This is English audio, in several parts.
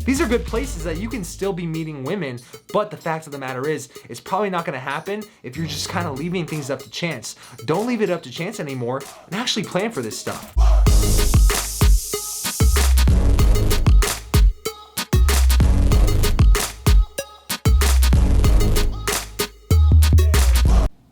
These are good places that you can still be meeting women, but the fact of the matter is, it's probably not gonna happen if you're just kind of leaving things up to chance. Don't leave it up to chance anymore and actually plan for this stuff.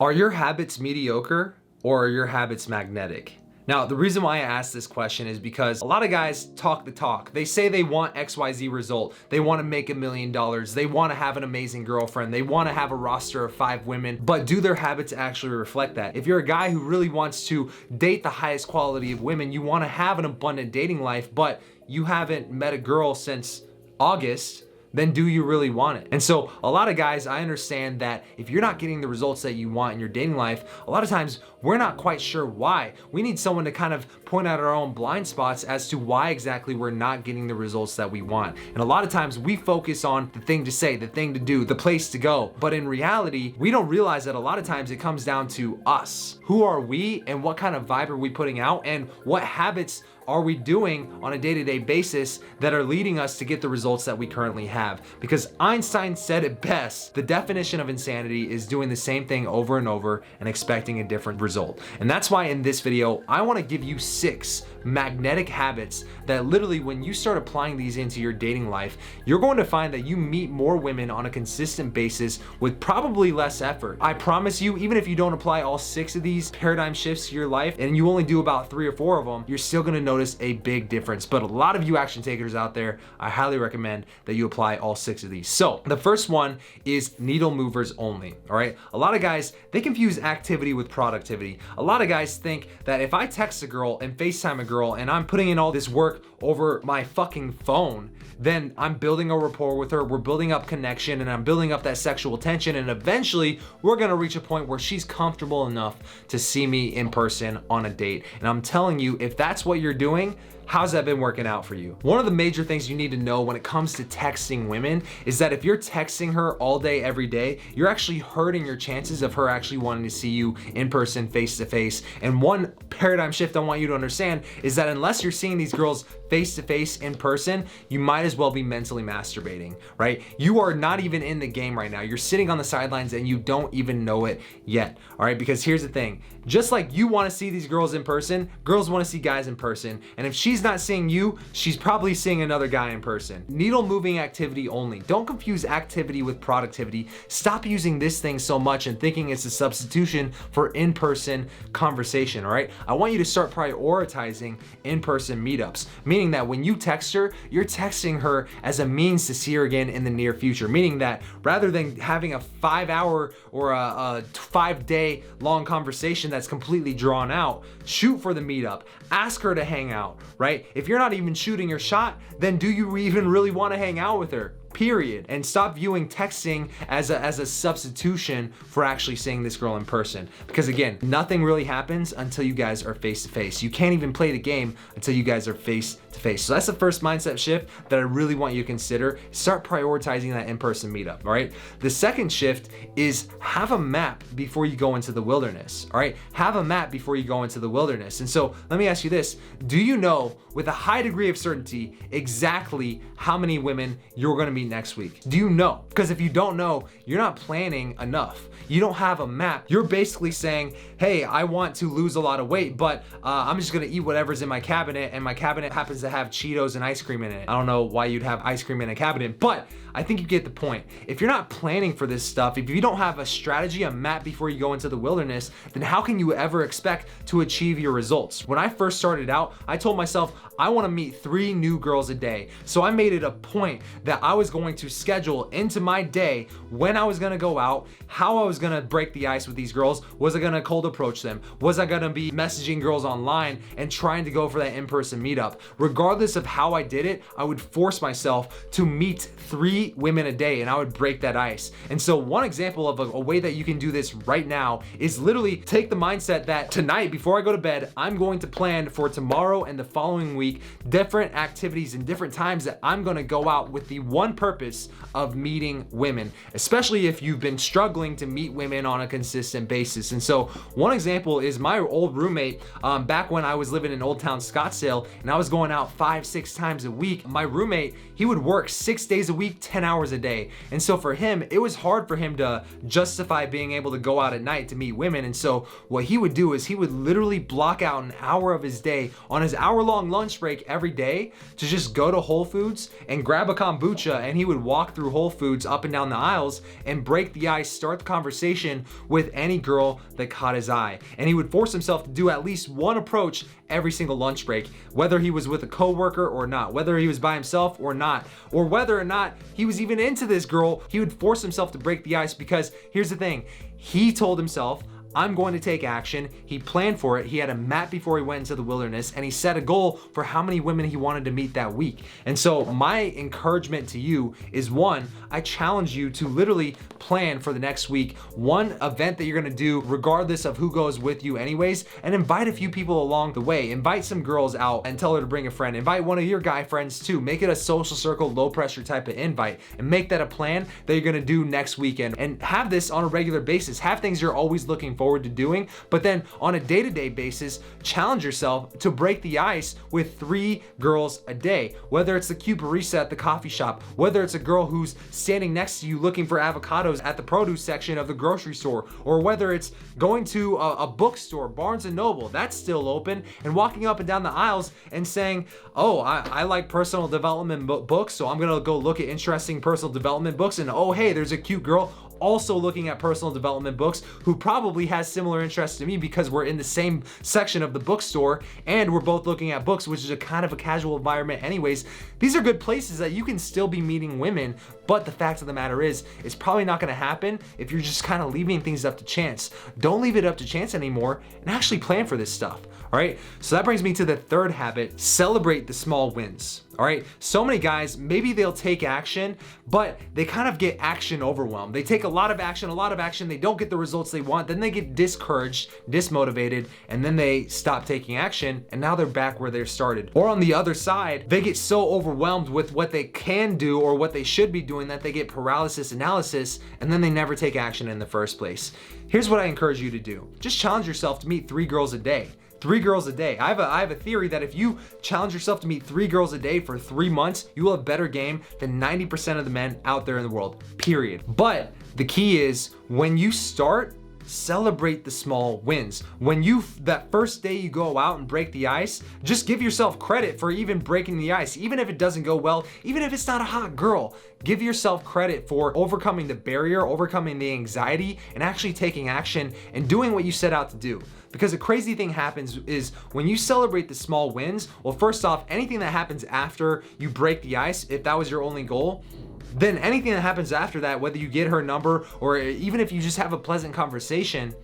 Are your habits mediocre or are your habits magnetic? Now, the reason why I ask this question is because a lot of guys talk the talk. They say they want XYZ result. They want to make $1 million. They want to have an amazing girlfriend. They want to have a roster of 5 women, but do their habits actually reflect that? If you're a guy who really wants to date the highest quality of women, you want to have an abundant dating life, but you haven't met a girl since August, then do you really want it? And so a lot of guys, I understand that if you're not getting the results that you want in your dating life, a lot of times we're not quite sure why. We need someone to kind of point out our own blind spots as to why exactly we're not getting the results that we want. And a lot of times we focus on the thing to say, the thing to do, the place to go. But in reality, we don't realize that a lot of times it comes down to us. Who are we and what kind of vibe are we putting out and what habits are we doing on a day-to-day basis that are leading us to get the results that we currently have? Because Einstein said it best, the definition of insanity is doing the same thing over and over and expecting a different result. And that's why in this video, I wanna give you 6 magnetic habits that literally when you start applying these into your dating life, you're going to find that you meet more women on a consistent basis with probably less effort. I promise you, even if you don't apply all 6 of these paradigm shifts to your life and you only do about 3 or 4 of them, you're still gonna notice a big difference. But a lot of you action takers out there, I highly recommend that you apply all 6 of these. So the first one is needle movers only, all right? A lot of guys, they confuse activity with productivity. A lot of guys think that if I text a girl and FaceTime a girl and I'm putting in all this work over my fucking phone, then I'm building a rapport with her, we're building up connection, and I'm building up that sexual tension, and eventually we're gonna reach a point where she's comfortable enough to see me in person on a date. And I'm telling you, if that's what you're doing, how's that been working out for you? One of the major things you need to know when it comes to texting women is that if you're texting her all day, every day, you're actually hurting your chances of her actually wanting to see you in person, face to face. And one paradigm shift I want you to understand is that unless you're seeing these girls face to face in person, you might as well be mentally masturbating, right? You are not even in the game right now. You're sitting on the sidelines and you don't even know it yet, all right? Because here's the thing, just like you wanna see these girls in person, girls wanna see guys in person. And if she's not seeing you, she's probably seeing another guy in person. Needle moving activity only. Don't confuse activity with productivity. Stop using this thing so much and thinking it's a substitution for in-person conversation, all right? I want you to start prioritizing in-person meetups, meaning that when you text her, you're texting her as a means to see her again in the near future, meaning that rather than having a 5-hour or a 5-day long conversation that's completely drawn out, shoot for the meetup, ask her to hang out, right? If you're not even shooting your shot, then do you even really want to hang out with her? Period. And stop viewing texting as a substitution for actually seeing this girl in person. Because again, nothing really happens until you guys are face to face. You can't even play the game until you guys are face to face. So that's the first mindset shift that I really want you to consider. Start prioritizing that in-person meetup, all right? The second shift is have a map before you go into the wilderness, all right? Have a map before you go into the wilderness. And so let me ask you this, do you know with a high degree of certainty exactly how many women you're gonna meet next week? Do you know? Because if you don't know, you're not planning enough. You don't have a map. You're basically saying, hey, I want to lose a lot of weight, but I'm just gonna eat whatever's in my cabinet, and my cabinet happens to have Cheetos and ice cream in it. I don't know why you'd have ice cream in a cabinet, but I think you get the point. If you're not planning for this stuff, if you don't have a strategy, a map before you go into the wilderness, then how can you ever expect to achieve your results? When I first started out, I told myself, I wanna meet 3 new girls a day. So I made it a point that I was going to schedule into my day when I was gonna go out, how I was gonna break the ice with these girls. Was I gonna cold approach them? Was I gonna be messaging girls online and trying to go for that in-person meetup? Regardless of how I did it, I would force myself to meet 3 women a day and I would break that ice. And so one example of a way that you can do this right now is literally take the mindset that tonight, before I go to bed, I'm going to plan for tomorrow and the following week, different activities and different times that I'm gonna go out with the one person purpose of meeting women, especially if you've been struggling to meet women on a consistent basis. And so one example is my old roommate, back when I was living in Old Town Scottsdale and I was going out 5-6 times a week. My roommate, he would work 6 days a week, 10 hours a day. And so for him, it was hard for him to justify being able to go out at night to meet women. And so what he would do is he would literally block out an hour of his day on his hour-long lunch break every day to just go to Whole Foods and grab a kombucha, and he would walk through Whole Foods up and down the aisles and break the ice, start the conversation with any girl that caught his eye. And he would force himself to do at least one approach every single lunch break, whether he was with a coworker or not, whether he was by himself or not, or whether or not he was even into this girl. He would force himself to break the ice, because here's the thing, he told himself, I'm going to take action. He planned for it. He had a map before he went into the wilderness, and he set a goal for how many women he wanted to meet that week. And so my encouragement to you is, one, I challenge you to literally plan for the next week, one event that you're gonna do regardless of who goes with you anyways, and invite a few people along the way. Invite some girls out and tell her to bring a friend. Invite one of your guy friends too. Make it a social circle, low pressure type of invite, and make that a plan that you're gonna do next weekend. And have this on a regular basis. Have things you're always looking forward to doing, but then on a day-to-day basis, challenge yourself to break the ice with 3 girls a day. Whether it's the cute barista at the coffee shop, whether it's a girl who's standing next to you looking for avocados at the produce section of the grocery store, or whether it's going to a bookstore, Barnes and Noble, that's still open, and walking up and down the aisles and saying, oh, I like personal development books, so I'm gonna go look at interesting personal development books, and oh, hey, there's a cute girl also looking at personal development books who probably has similar interests to me because we're in the same section of the bookstore and we're both looking at books, which is a kind of a casual environment anyways. These are good places that you can still be meeting women, but the fact of the matter is, it's probably not gonna happen if you're just kind of leaving things up to chance. Don't leave it up to chance anymore and actually plan for this stuff, all right? So that brings me to the third habit, celebrate the small wins. All right, so many guys, maybe they'll take action, but they kind of get action overwhelmed. They take a lot of action, they don't get the results they want, then they get discouraged, dismotivated, and then they stop taking action, and now they're back where they started. Or on the other side, they get so overwhelmed with what they can do or what they should be doing that they get paralysis analysis, and then they never take action in the first place. Here's what I encourage you to do. Just challenge yourself to meet 3 girls a day. 3 girls a day. I have a theory that if you challenge yourself to meet 3 girls a day for 3 months, you will have better game than 90% of the men out there in the world, period. But the key is, when you start, celebrate the small wins. When that first day you go out and break the ice, just give yourself credit for even breaking the ice. Even if it doesn't go well, even if it's not a hot girl, give yourself credit for overcoming the barrier, overcoming the anxiety, and actually taking action and doing what you set out to do. Because a crazy thing happens is when you celebrate the small wins, well, first off, anything that happens after you break the ice, if that was your only goal, then anything that happens after that, whether you get her number or even if you just have a pleasant conversation,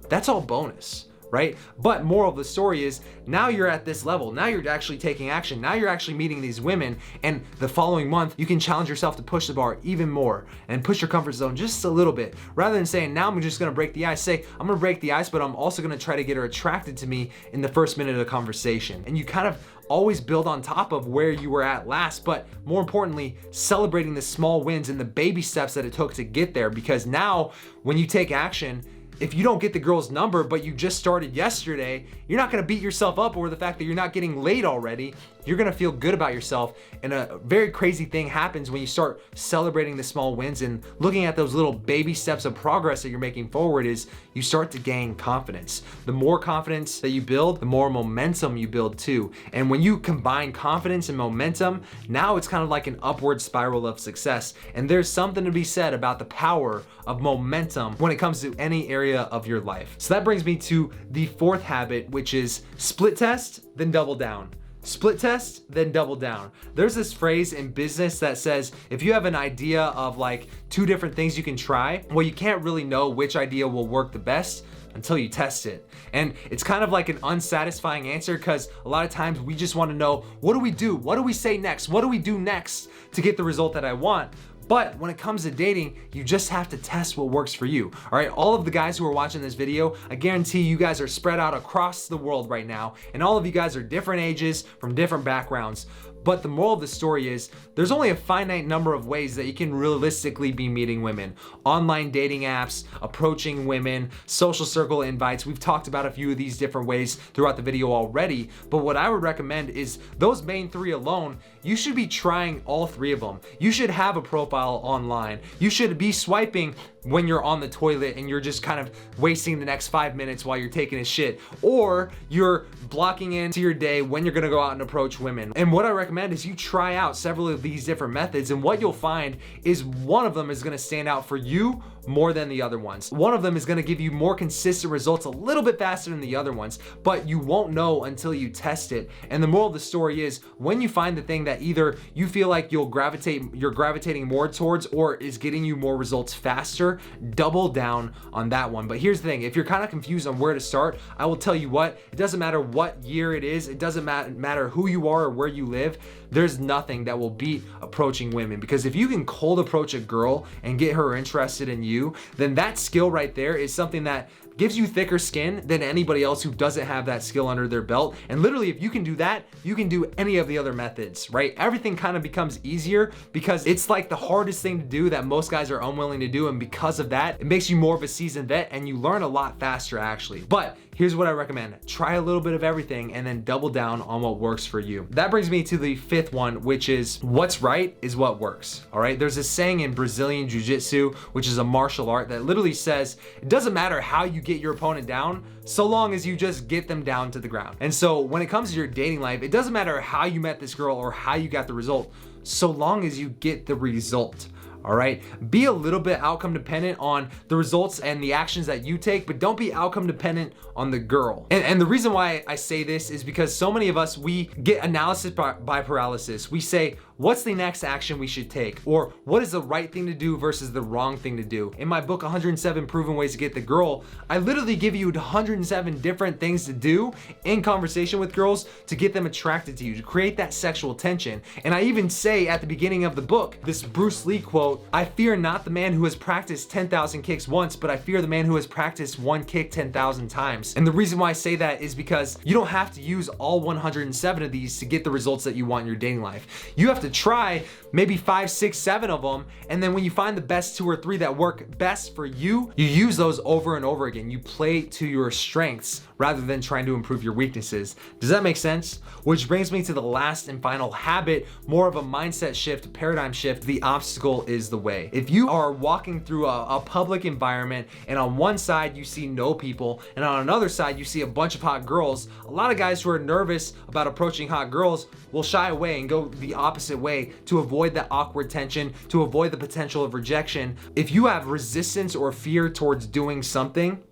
that's all bonus, right? But moral of the story is, now you're at this level, now you're actually taking action, now you're actually meeting these women, and the following month you can challenge yourself to push the bar even more and push your comfort zone just a little bit. Rather than saying, now I'm just gonna break the ice, say, I'm gonna break the ice, but I'm also gonna try to get her attracted to me in the first minute of the conversation. And you kind of always build on top of where you were at last, but more importantly, celebrating the small wins and the baby steps that it took to get there. Because now when you take action, if you don't get the girl's number, but you just started yesterday, you're not gonna beat yourself up over the fact that you're not getting laid already. You're gonna feel good about yourself. And a very crazy thing happens when you start celebrating the small wins and looking at those little baby steps of progress that you're making forward, is you start to gain confidence. The more confidence that you build, the more momentum you build too. And when you combine confidence and momentum, now it's kind of like an upward spiral of success. And there's something to be said about the power of momentum when it comes to any area of your life. So that brings me to the fourth habit, which is split test, then double down. Split test, then double down. There's this phrase in business that says, if you have an idea of like 2 different things you can try, well, you can't really know which idea will work the best until you test it. And it's kind of like an unsatisfying answer, because a lot of times we just want to know, what do we do? What do we say next? What do we do next to get the result that I want? But when it comes to dating, you just have to test what works for you. All right, all of the guys who are watching this video, I guarantee you guys are spread out across the world right now, and all of you guys are different ages from different backgrounds. But the moral of the story is there's only a finite number of ways that you can realistically be meeting women. Online dating apps, approaching women, social circle invites. We've talked about a few of these different ways throughout the video already, but what I would recommend is those main three alone, you should be trying all three of them. You should have a profile online. You should be swiping when you're on the toilet and you're just kind of wasting the next 5 minutes while you're taking a shit, or you're blocking into your day when you're gonna go out and approach women. And what I recommend is you try out several of these different methods, and what you'll find is one of them is gonna stand out for you more than the other ones. One of them is gonna give you more consistent results a little bit faster than the other ones, but you won't know until you test it. And the moral of the story is when you find the thing that either you feel like you're gravitating more towards or is getting you more results faster, double down on that one. But here's the thing, if you're kind of confused on where to start, I will tell you what, it doesn't matter what year it is, it doesn't matter who you are or where you live, there's nothing that will beat approaching women. Because if you can cold approach a girl and get her interested in you, then that skill right there is something that gives you thicker skin than anybody else who doesn't have that skill under their belt. And literally, if you can do that, you can do any of the other methods, right? Everything kind of becomes easier because it's like the hardest thing to do that most guys are unwilling to do. And because of that, it makes you more of a seasoned vet and you learn a lot faster actually. But here's what I recommend. Try a little bit of everything and then double down on what works for you. That brings me to the fifth one, which is what's right is what works, all right? There's a saying in Brazilian Jiu-Jitsu, which is a martial art, that literally says, it doesn't matter how you get your opponent down, so long as you just get them down to the ground. And so when it comes to your dating life, it doesn't matter how you met this girl or how you got the result, so long as you get the result. All right, be a little bit outcome dependent on the results and the actions that you take, but don't be outcome dependent on the girl. And the reason why I say this is because so many of us, we get analysis by paralysis. We say, what's the next action we should take? Or what is the right thing to do versus the wrong thing to do? In my book, 107 Proven Ways to Get the Girl, I literally give you 107 different things to do in conversation with girls to get them attracted to you, to create that sexual tension. And I even say at the beginning of the book, this Bruce Lee quote, I fear not the man who has practiced 10,000 kicks once, but I fear the man who has practiced one kick 10,000 times. And the reason why I say that is because you don't have to use all 107 of these to get the results that you want in your dating life. You have to try maybe 5, 6, 7 of them, and then when you find the best 2 or 3 that work best for you, you use those over and over again. You play to your strengths rather than trying to improve your weaknesses. Does that make sense? Which brings me to the last and final habit, more of a mindset shift, paradigm shift. The obstacle is the way. If you are walking through a public environment and on one side you see no people and on another side you see a bunch of hot girls, a lot of guys who are nervous about approaching hot girls will shy away and go the opposite way to avoid that awkward tension, to avoid the potential of rejection. If you have resistance or fear towards doing something,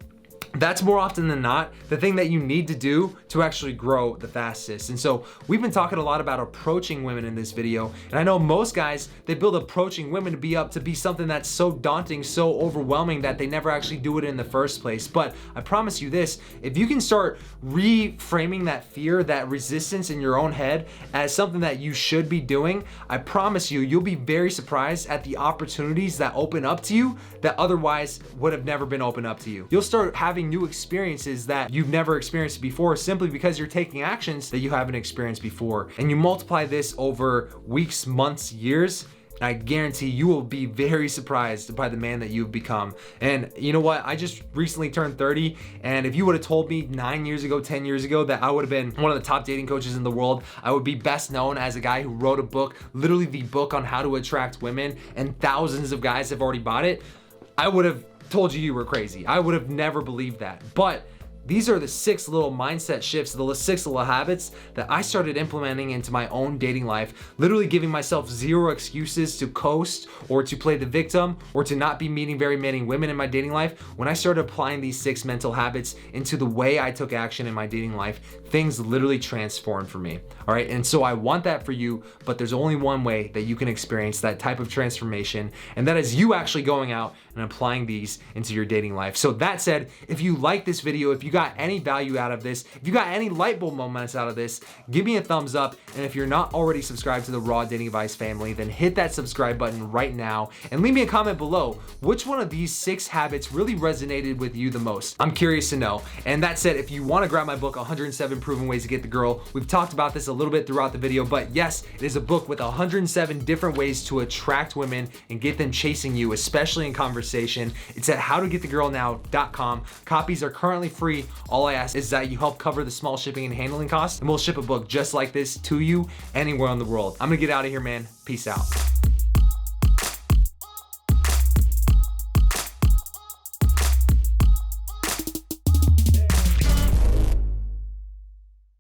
that's more often than not the thing that you need to do to actually grow the fastest. And so we've been talking a lot about approaching women in this video. And I know most guys, they build approaching women to be something that's so daunting, so overwhelming that they never actually do it in the first place. But I promise you this, if you can start reframing that fear, that resistance in your own head as something that you should be doing, I promise you, you'll be very surprised at the opportunities that open up to you that otherwise would have never been opened up to you. You'll start having new experiences that you've never experienced before simply because you're taking actions that you haven't experienced before. And you multiply this over weeks, months, years, I guarantee you will be very surprised by the man that you've become. And you know what? I just recently turned 30, and if you would have told me 9 years ago, 10 years ago that I would have been one of the top dating coaches in the world, I would be best known as a guy who wrote a book, literally the book on how to attract women, and thousands of guys have already bought it, I would have told you were crazy. I would have never believed that. But these are the 6 little mindset shifts, the 6 little habits that I started implementing into my own dating life, literally giving myself 0 excuses to coast or to play the victim or to not be meeting very many women in my dating life. When I started applying these 6 mental habits into the way I took action in my dating life, things literally transformed for me. All right, and so I want that for you, but there's only one way that you can experience that type of transformation, and that is you actually going out and applying these into your dating life. So that said, if you like this video, if you got any value out of this, if you got any light bulb moments out of this, give me a thumbs up. And if you're not already subscribed to the Raw Dating Advice family, then hit that subscribe button right now and leave me a comment below. Which one of these 6 habits really resonated with you the most? I'm curious to know. And that said, if you want to grab my book, 107 Proven Ways to Get the Girl, we've talked about this a little bit throughout the video, but yes, it is a book with 107 different ways to attract women and get them chasing you, especially in conversation. It's at howtogetthegirlnow.com. Copies are currently free. All I ask is that you help cover the small shipping and handling costs, and we'll ship a book just like this to you anywhere in the world. I'm gonna get out of here, man. Peace out.